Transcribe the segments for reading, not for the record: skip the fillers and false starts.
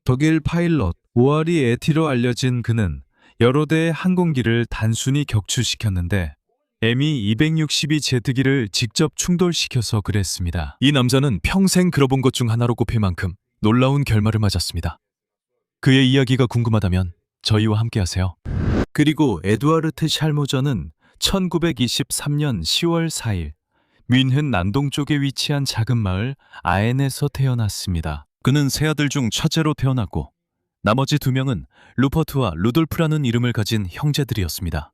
독일 파일럿 오아리 에티로 알려진 그는 여러 대의 항공기를 단순히 격추시켰는데 Mi-262 제트기를 직접 충돌시켜서 그랬습니다. 이 남자는 평생 들어본 것 중 하나로 꼽힐 만큼 놀라운 결말을 맞았습니다. 그의 이야기가 궁금하다면 저희와 함께하세요. 그리고 에두아르트 샬모저는 1923년 10월 4일 뮌헨 남동쪽에 위치한 작은 마을 아엔에서 태어났습니다. 그는 세 아들 중 첫째로 태어났고 나머지 두 명은 루퍼트와 루돌프라는 이름을 가진 형제들이었습니다.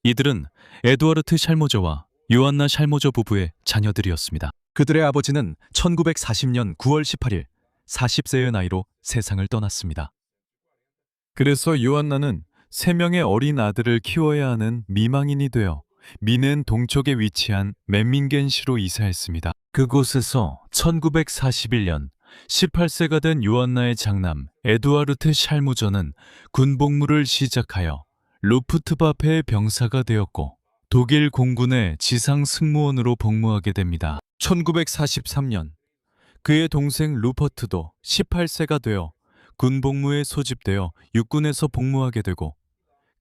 이들은 에두아르트 샬모저와 요한나 샬모저 부부의 자녀들이었습니다. 그들의 아버지는 1940년 9월 18일 40세의 나이로 세상을 떠났습니다. 그래서 요한나는 3명의 어린 아들을 키워야 하는 미망인이 되어 미넨 동쪽에 위치한 멤밍겐시로 이사했습니다. 그곳에서 1941년 18세가 된 요한나의 장남 에두아르트 샬무저는 군복무를 시작하여 루프트바페의 병사가 되었고 독일 공군의 지상 승무원으로 복무하게 됩니다. 1943년 그의 동생 루퍼트도 18세가 되어 군복무에 소집되어 육군에서 복무하게 되고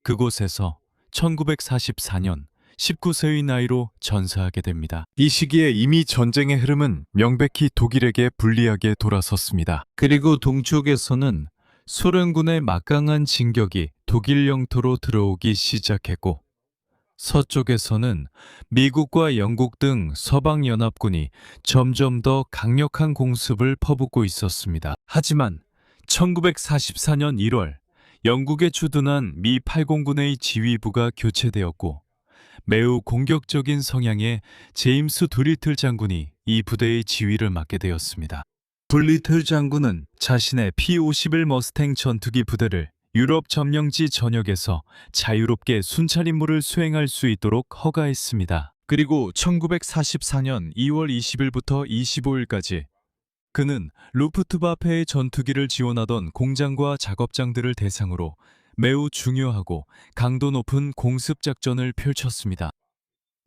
그곳에서 1944년 19세의 나이로 전사하게 됩니다. 이 시기에 이미 전쟁의 흐름은 명백히 독일에게 불리하게 돌아섰습니다. 그리고 동쪽에서는 소련군의 막강한 진격이 독일 영토로 들어오기 시작했고 서쪽에서는 미국과 영국 등 서방연합군이 점점 더 강력한 공습을 퍼붓고 있었습니다. 하지만 1944년 1월 영국에 주둔한 미 8공군의 지휘부가 교체되었고 매우 공격적인 성향의 제임스 둘리틀 장군이 이 부대의 지휘를 맡게 되었습니다. 둘리틀 장군은 자신의 P-51 머스탱 전투기 부대를 유럽 점령지 전역에서 자유롭게 순찰 임무를 수행할 수 있도록 허가했습니다. 그리고 1944년 2월 20일부터 25일까지 그는 루프트바페의 전투기를 지원하던 공장과 작업장들을 대상으로 매우 중요하고 강도 높은 공습작전을 펼쳤습니다.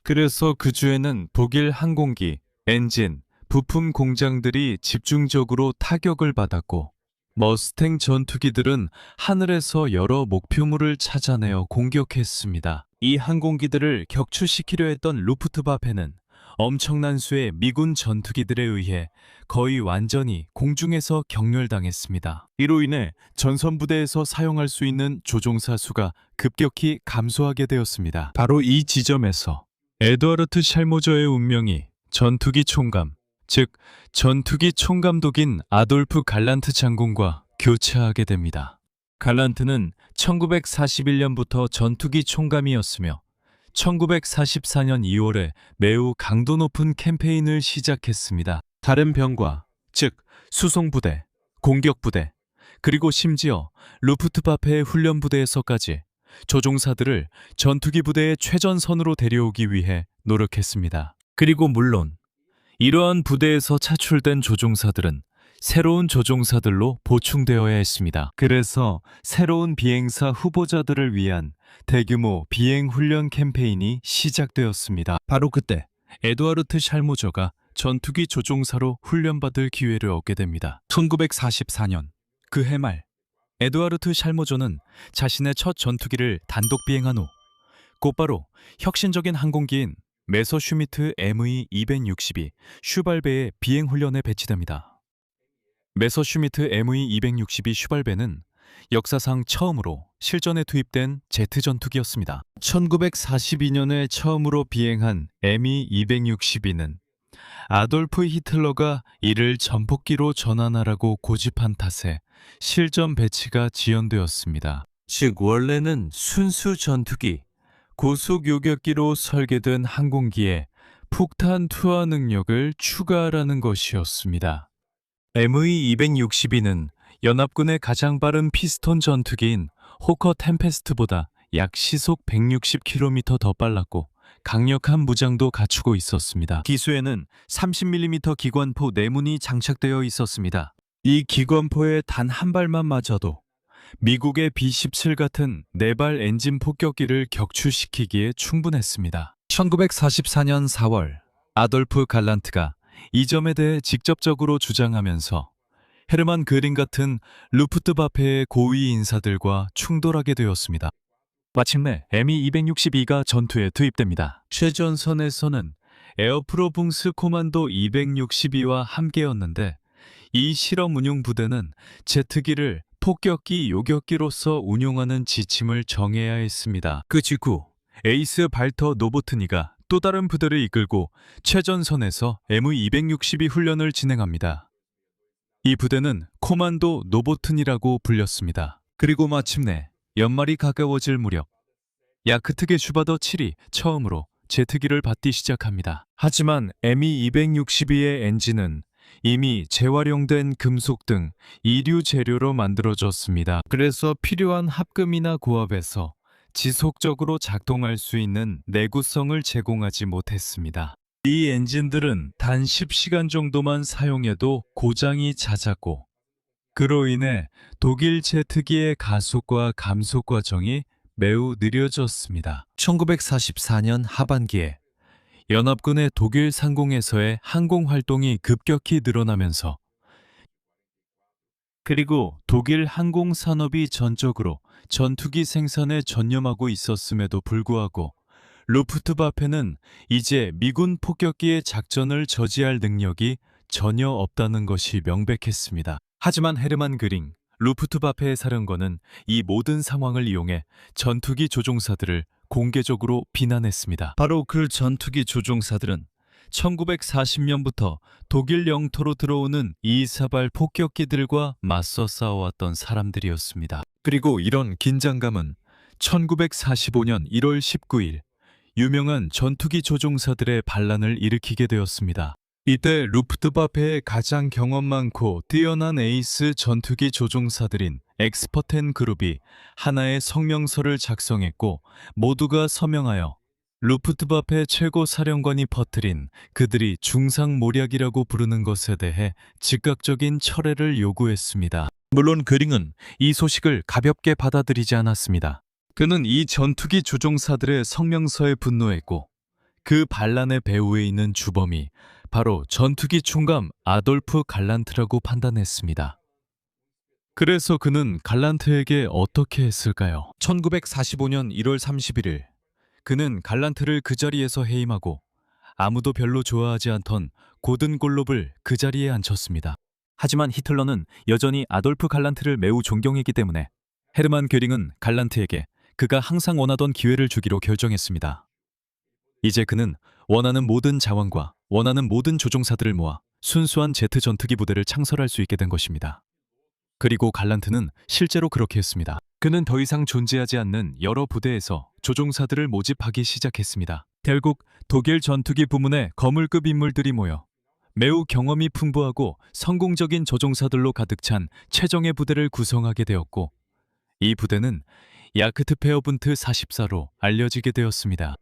그래서 그 주에는 독일 항공기, 엔진, 부품 공장들이 집중적으로 타격을 받았고 머스탱 전투기들은 하늘에서 여러 목표물을 찾아내어 공격했습니다. 이 항공기들을 격추시키려 했던 루프트바페는 엄청난 수의 미군 전투기들에 의해 거의 완전히 공중에서 경멸당했습니다. 이로 인해 전선부대에서 사용할 수 있는 조종사 수가 급격히 감소하게 되었습니다. 바로 이 지점에서 에드와르트 샬모저의 운명이 전투기 총감, 즉 전투기 총감독인 아돌프 갈란트 장군과 교차하게 됩니다. 갈란트는 1941년부터 전투기 총감이었으며 1944년 2월에 매우 강도 높은 캠페인을 시작했습니다. 다른 병과, 즉 수송부대, 공격부대, 그리고 심지어 루프트바페의 훈련부대에서까지 조종사들을 전투기 부대의 최전선으로 데려오기 위해 노력했습니다. 그리고 물론 이러한 부대에서 차출된 조종사들은 새로운 조종사들로 보충되어야 했습니다. 그래서 새로운 비행사 후보자들을 위한 대규모 비행 훈련 캠페인이 시작되었습니다. 바로 그때 에두아르트 샬모저가 전투기 조종사로 훈련받을 기회를 얻게 됩니다. 1944년 그 해 말 에두아르트 샬모저는 자신의 첫 전투기를 단독 비행한 후 곧바로 혁신적인 항공기인 메서슈미트 ME-262 슈발베의 비행 훈련에 배치됩니다. 메서슈미트 ME-262 슈발베는 역사상 처음으로 실전에 투입된 제트 전투기였습니다. 1942년에 처음으로 비행한 ME-262는 아돌프 히틀러가 이를 전폭기로 전환하라고 고집한 탓에 실전 배치가 지연되었습니다. 즉 원래는 순수 전투기, 고속 요격기로 설계된 항공기에 폭탄 투하 능력을 추가하라는 것이었습니다. ME-262는 연합군의 가장 빠른 피스톤 전투기인 호커 템페스트보다 약 시속 160km 더 빨랐고 강력한 무장도 갖추고 있었습니다. 기수에는 30mm 기관포 4문이 장착되어 있었습니다. 이 기관포에 단 한 발만 맞아도 미국의 B-17 같은 4발 엔진 폭격기를 격추시키기에 충분했습니다. 1944년 4월 아돌프 갈란트가 이 점에 대해 직접적으로 주장하면서 헤르만 그링 같은 루프트바페의 고위 인사들과 충돌하게 되었습니다. 마침내 Mi-262가 전투에 투입됩니다. 최전선에서는 에어프로붕스 코만도 262와 함께였는데 이 실험 운용 부대는 제트기를 폭격기 요격기로서 운용하는 지침을 정해야 했습니다. 그 직후 에이스 발터 노보트니가 또 다른 부대를 이끌고 최전선에서 ME-262 훈련을 진행합니다. 이 부대는 코만도 노보튼이라고 불렸습니다. 그리고 마침내 연말이 가까워질 무렵 야크트게 슈바더 7이 처음으로 제트기를 받기 시작합니다. 하지만 ME-262의 엔진은 이미 재활용된 금속 등 이류 재료로 만들어졌습니다. 그래서 필요한 합금이나 고압에서 지속적으로 작동할 수 있는 내구성을 제공하지 못했습니다. 이 엔진들은 단 10시간 정도만 사용해도 고장이 잦았고 그로 인해 독일 제트기의 가속과 감속 과정이 매우 느려졌습니다. 1944년 하반기에 연합군의 독일 상공에서의 항공 활동이 급격히 늘어나면서 그리고 독일 항공 산업이 전적으로 전투기 생산에 전념하고 있었음에도 불구하고 루프트바페는 이제 미군 폭격기의 작전을 저지할 능력이 전혀 없다는 것이 명백했습니다. 하지만 헤르만 그링, 루프트바페의 사령관은 이 모든 상황을 이용해 전투기 조종사들을 공개적으로 비난했습니다. 바로 그 전투기 조종사들은 1940년부터 독일 영토로 들어오는 이사발 폭격기들과 맞서 싸워왔던 사람들이었습니다. 그리고 이런 긴장감은 1945년 1월 19일 유명한 전투기 조종사들의 반란을 일으키게 되었습니다. 이때 루프트바페의 가장 경험 많고 뛰어난 에이스 전투기 조종사들인 엑스퍼텐 그룹이 하나의 성명서를 작성했고 모두가 서명하여 루프트바페 최고 사령관이 퍼뜨린 그들이 중상모략이라고 부르는 것에 대해 즉각적인 철회를 요구했습니다. 물론 그링은 이 소식을 가볍게 받아들이지 않았습니다. 그는 이 전투기 조종사들의 성명서에 분노했고 그 반란의 배후에 있는 주범이 바로 전투기 총감 아돌프 갈란트라고 판단했습니다. 그래서 그는 갈란트에게 어떻게 했을까요? 1945년 1월 31일 그는 갈란트를 그 자리에서 해임하고 아무도 별로 좋아하지 않던 고든골롭을 그 자리에 앉혔습니다. 하지만 히틀러는 여전히 아돌프 갈란트를 매우 존경했기 때문에 헤르만 괴링은 갈란트에게 그가 항상 원하던 기회를 주기로 결정했습니다. 이제 그는 원하는 모든 자원과 원하는 모든 조종사들을 모아 순수한 제트 전투기 부대를 창설할 수 있게 된 것입니다. 그리고 갈란트는 실제로 그렇게 했습니다. 그는 더 이상 존재하지 않는 여러 부대에서 조종사들을 모집하기 시작했습니다. 결국 독일 전투기 부문에 거물급 인물들이 모여 매우 경험이 풍부하고 성공적인 조종사들로 가득 찬 최정예 부대를 구성하게 되었고 이 부대는 야크트 페어분트 44로 알려지게 되었습니다.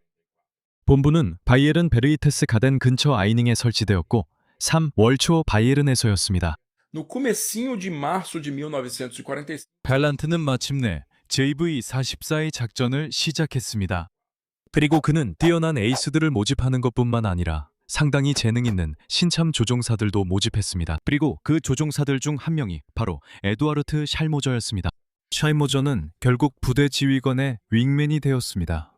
본부는 바이에른 베르이테스 가덴 근처 아이닝에 설치되었고 3월 초 바이에른에서였습니다. No comecinho de março de 1945, 발란트는 마침내 JV-44의 작전을 시작했습니다. 그리고 그는 뛰어난 에이스들을 모집하는 것뿐만 아니라 상당히 재능 있는 신참 조종사들도 모집했습니다. 그리고 그 조종사들 중 한 명이 바로 에두아르트 샬모저였습니다. 샬모저는 결국 부대 지휘관의 윙맨이 되었습니다.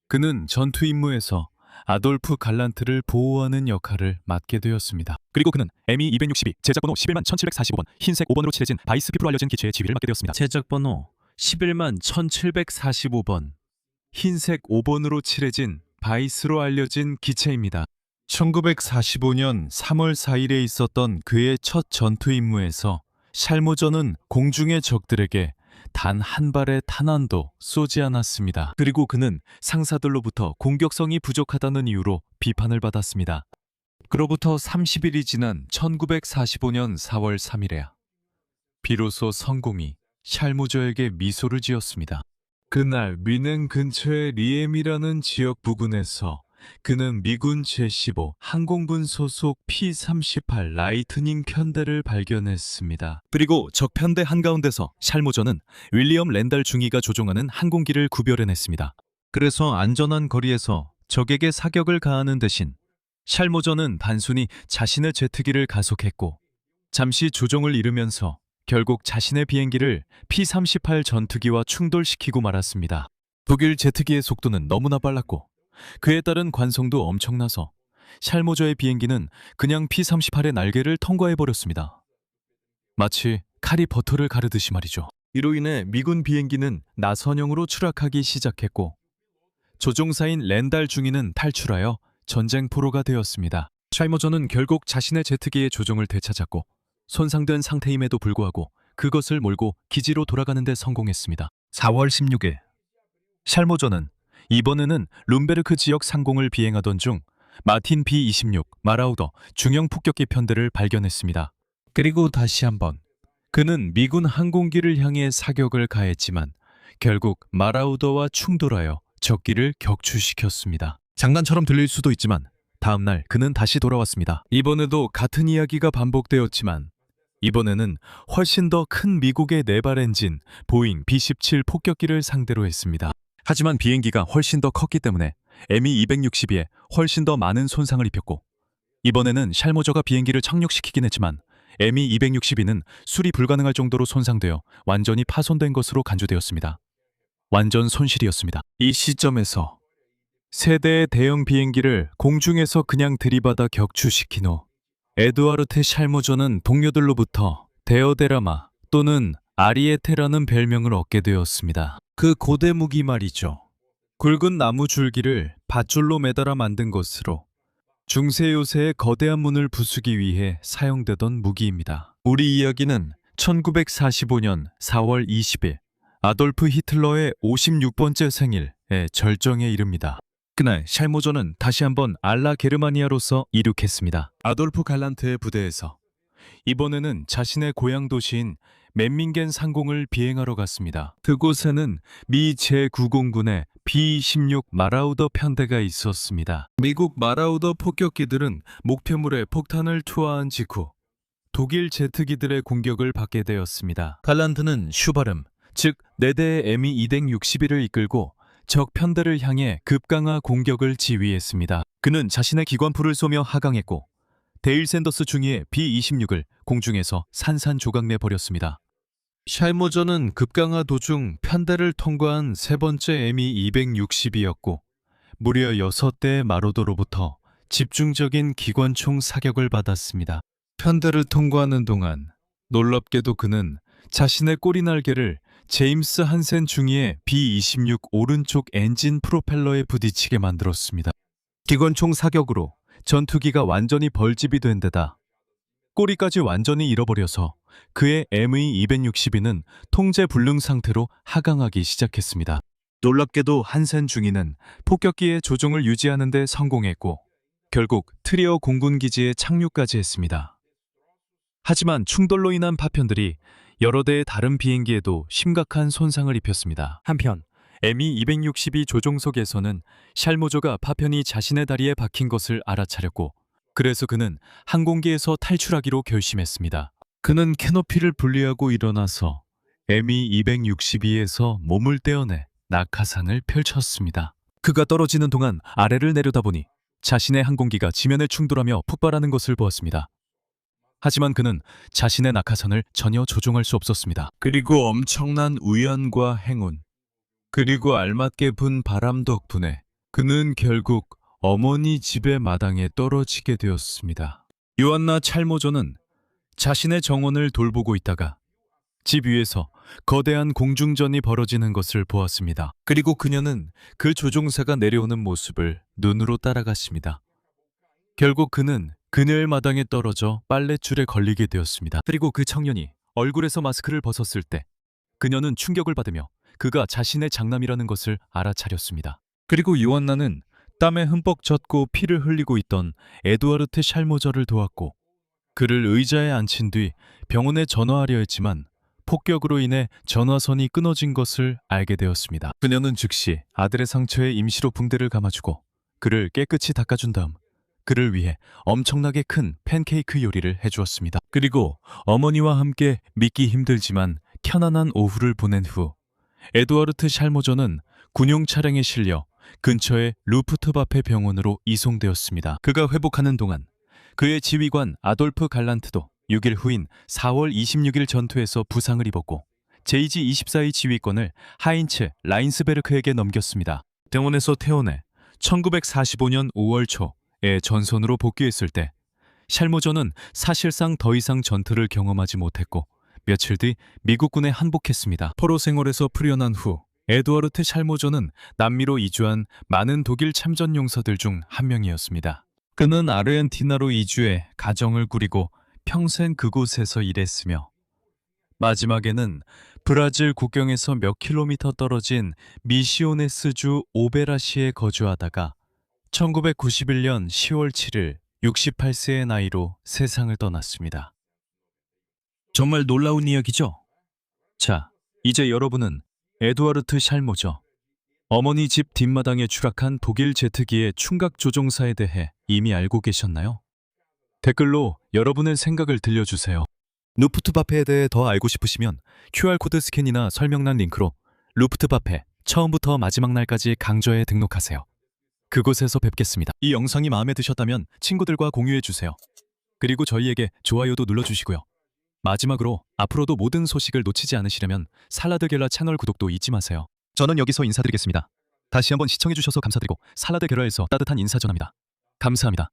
그는 전투 임무에서 아돌프 갈란트를 보호하는 역할을 맡게 되었습니다. 그리고 그는 ME-262 제작번호 11만 1745번 흰색 5번으로 칠해진 바이스피프로 알려진 기체의 지휘를 맡게 되었습니다. 제작번호 11만 1745번 흰색 5번으로 칠해진 바이스로 알려진 기체입니다. 1945년 3월 4일에 있었던 그의 첫 전투 임무에서 샬모저는 공중의 적들에게 단 한 발의 탄환도 쏘지 않았습니다. 그리고 그는 상사들로부터 공격성이 부족하다는 이유로 비판을 받았습니다. 그로부터 30일이 지난 1945년 4월 3일에야 비로소 성공이 샬모저에게 미소를 지었습니다. 그날 미넨 근처의 리엠이라는 지역 부근에서 그는 미군 제15 항공분 소속 P-38 라이트닝 편대를 발견했습니다. 그리고 적 편대 한가운데서 샬모저는 윌리엄 랜달 중위가 조종하는 항공기를 구별해냈습니다. 그래서 안전한 거리에서 적에게 사격을 가하는 대신 샬모저는 단순히 자신의 제트기를 가속했고 잠시 조종을 잃으면서 결국 자신의 비행기를 P-38 전투기와 충돌시키고 말았습니다. 독일 제트기의 속도는 너무나 빨랐고 그에 따른 관성도 엄청나서 샬모저의 비행기는 그냥 P-38의 날개를 통과해버렸습니다. 마치 칼이 버터를 가르듯이 말이죠. 이로 인해 미군 비행기는 나선형으로 추락하기 시작했고 조종사인 렌달 중위는 탈출하여 전쟁 포로가 되었습니다. 샬모저는 결국 자신의 제트기의 조종을 되찾았고 손상된 상태임에도 불구하고 그것을 몰고 기지로 돌아가는 데 성공했습니다. 4월 16일 샬모저는 이번에는 룸베르크 지역 상공을 비행하던 중 마틴 B-26 마라우더 중형 폭격기 편대를 발견했습니다. 그리고 다시 한번 그는 미군 항공기를 향해 사격을 가했지만 결국 마라우더와 충돌하여 적기를 격추시켰습니다. 장난처럼 들릴 수도 있지만 다음 날 그는 다시 돌아왔습니다. 이번에도 같은 이야기가 반복되었지만 이번에는 훨씬 더 큰 미국의 네발 엔진 보잉 B-17 폭격기를 상대로 했습니다. 하지만 비행기가 훨씬 더 컸기 때문에 ME-262에 훨씬 더 많은 손상을 입혔고 이번에는 샬모저가 비행기를 착륙시키긴 했지만 ME-262는 수리 불가능할 정도로 손상되어 완전히 파손된 것으로 간주되었습니다. 완전 손실이었습니다. 이 시점에서 세 대의 대형 비행기를 공중에서 그냥 들이받아 격추시킨 후 에두아르트 샬모저는 동료들로부터 데어데라마 또는 아리에테라는 별명을 얻게 되었습니다. 그 고대 무기 말이죠. 굵은 나무 줄기를 밧줄로 매달아 만든 것으로 중세 요새의 거대한 문을 부수기 위해 사용되던 무기입니다. 우리 이야기는 1945년 4월 20일 아돌프 히틀러의 56번째 생일의 절정에 이릅니다. 그날 샬모저는 다시 한번 알라 게르마니아로서 이륙했습니다. 아돌프 갈란트의 부대에서 이번에는 자신의 고향 도시인 멘밍겐 상공을 비행하러 갔습니다. 그곳에는 미 제9공군의 B-16 마라우더 편대가 있었습니다. 미국 마라우더 폭격기들은 목표물에 폭탄을 투하한 직후 독일 제트기들의 공격을 받게 되었습니다. 갈란트는 슈바름, 즉 4대의 ME-261을 이끌고 적 편대를 향해 급강하 공격을 지휘했습니다. 그는 자신의 기관포를 쏘며 하강했고 데일 샌더스 중위의 B-26을 공중에서 산산조각내 버렸습니다. 샬모저는 급강하 도중 편대를 통과한 세 번째 ME-262였고 무려 6대의 마로더로부터 집중적인 기관총 사격을 받았습니다. 편대를 통과하는 동안 놀랍게도 그는 자신의 꼬리 날개를 제임스 한센 중위의 B-26 오른쪽 엔진 프로펠러에 부딪히게 만들었습니다. 기관총 사격으로 전투기가 완전히 벌집이 된 데다 꼬리까지 완전히 잃어버려서 그의 ME-262는 통제 불능 상태로 하강하기 시작했습니다. 놀랍게도 한센 중위는 폭격기의 조종을 유지하는 데 성공했고 결국 트리어 공군기지에 착륙까지 했습니다. 하지만 충돌로 인한 파편들이 여러 대의 다른 비행기에도 심각한 손상을 입혔습니다. 한편 ME-262 조종석에서는 샬모저가 파편이 자신의 다리에 박힌 것을 알아차렸고 그래서 그는 항공기에서 탈출하기로 결심했습니다. 그는 캐노피를 분리하고 일어나서 ME-262에서 몸을 떼어내 낙하산을 펼쳤습니다. 그가 떨어지는 동안 아래를 내려다보니 자신의 항공기가 지면에 충돌하며 폭발하는 것을 보았습니다. 하지만 그는 자신의 낙하산을 전혀 조종할 수 없었습니다. 그리고 엄청난 우연과 행운, 그리고 알맞게 분 바람 덕분에 그는 결국 어머니 집의 마당에 떨어지게 되었습니다. 요한나 찰모저는 자신의 정원을 돌보고 있다가 집 위에서 거대한 공중전이 벌어지는 것을 보았습니다. 그리고 그녀는 그 조종사가 내려오는 모습을 눈으로 따라갔습니다. 결국 그는 그녀의 마당에 떨어져 빨랫줄에 걸리게 되었습니다. 그리고 그 청년이 얼굴에서 마스크를 벗었을 때 그녀는 충격을 받으며 그가 자신의 장남이라는 것을 알아차렸습니다. 그리고 요한나는 땀에 흠뻑 젖고 피를 흘리고 있던 에두아르트 샬모저를 도왔고 그를 의자에 앉힌 뒤 병원에 전화하려 했지만 폭격으로 인해 전화선이 끊어진 것을 알게 되었습니다. 그녀는 즉시 아들의 상처에 임시로 붕대를 감아주고 그를 깨끗이 닦아준 다음 그를 위해 엄청나게 큰 팬케이크 요리를 해주었습니다. 그리고 어머니와 함께 믿기 힘들지만 편안한 오후를 보낸 후 에두아르트 샬모저는 군용 차량에 실려 근처의 루프트바페 병원으로 이송되었습니다. 그가 회복하는 동안 그의 지휘관 아돌프 갈란트도 6일 후인 4월 26일 전투에서 부상을 입었고 제이지-24의 지휘권을 하인츠 라인스베르크에게 넘겼습니다. 병원에서 퇴원해 1945년 5월 초에 전선으로 복귀했을 때 샬모저는 사실상 더 이상 전투를 경험하지 못했고 며칠 뒤 미국군에 항복했습니다. 포로 생활에서 풀려난 후 에두아르트 샬모저는 남미로 이주한 많은 독일 참전 용사들 중 한 명이었습니다. 그는 아르헨티나로 이주해 가정을 꾸리고 평생 그곳에서 일했으며 마지막에는 브라질 국경에서 몇 킬로미터 떨어진 미시오네스주 오베라시에 거주하다가 1991년 10월 7일 68세의 나이로 세상을 떠났습니다. 정말 놀라운 이야기죠? 자, 이제 여러분은 에두아르트 샬모저, 어머니 집 뒷마당에 추락한 독일 제트기의 충각 조종사에 대해 이미 알고 계셨나요? 댓글로 여러분의 생각을 들려주세요. 루프트바페에 대해 더 알고 싶으시면 QR코드 스캔이나 설명란 링크로 루프트바페 처음부터 마지막 날까지 강좌에 등록하세요. 그곳에서 뵙겠습니다. 이 영상이 마음에 드셨다면 친구들과 공유해주세요. 그리고 저희에게 좋아요도 눌러주시고요. 마지막으로 앞으로도 모든 소식을 놓치지 않으시려면 살라드겔라 채널 구독도 잊지 마세요. 저는 여기서 인사드리겠습니다. 다시 한번 시청해주셔서 감사드리고 살라드겔라에서 따뜻한 인사 전합니다. 감사합니다.